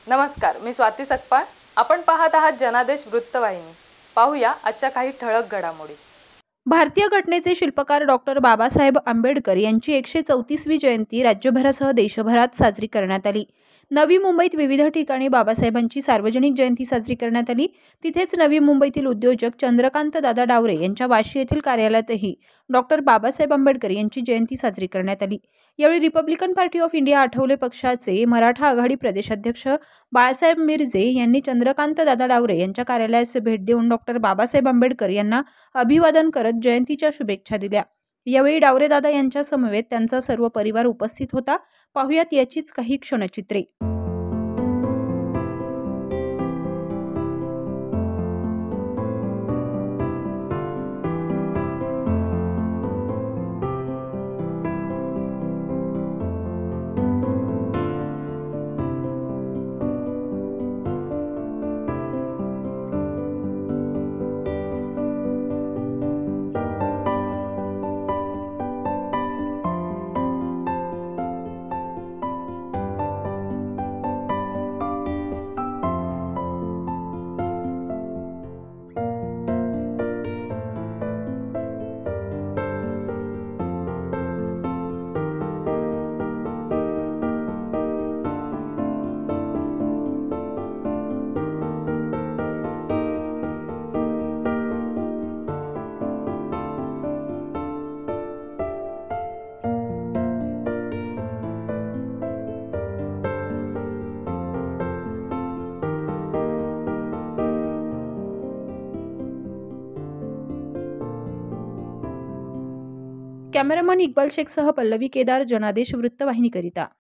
नमस्कार, मी स्वाती सकपाळ. आपण पाहत आहात जनादेश वृत्तवाहिनी. पाहूया आजच्या काही ठळक घडामोडी. भारतीय घटनेचे शिल्पकार डॉक्टर बाबासाहेब आंबेडकर यांची 134वी जयंती राज्यभरासह देशभरात साजरी करण्यात आली. नवी मुंबईत विविध ठिकाणी बाबासाहेबांची सार्वजनिक जयंती साजरी करण्यात आली. तिथेच नवी मुंबईतील उद्योजक चंद्रकांत दादा डावरे यांच्या वाशी येथील कार्यालयातही डॉक्टर बाबासाहेब आंबेडकर यांची जयंती साजरी करण्यात आली. यावेळी Republican party of India Athawale पक्षाचे मराठा आघाडी प्रदेशाध्यक्ष बाळासाहेब मिरजे यांनी चंद्रकांत दादा डावरे यांच्या कार्यालयास भेट देऊन डॉक्टर बाबासाहेब आंबेडकर यांना अभिवादन करत जयंतीच्या शुभेच्छा दिल्या. यावेळी डावरे दादा यांच्या समवेत त्यांचा सर्व परिवार उपस्थित होता. पाहुयात याचीच काही क्षणचित्रे. कॅमेरामन इक्बाल शेखसह पल्लवी केदार, जनादेश वृत्तवाहिनीकरिता.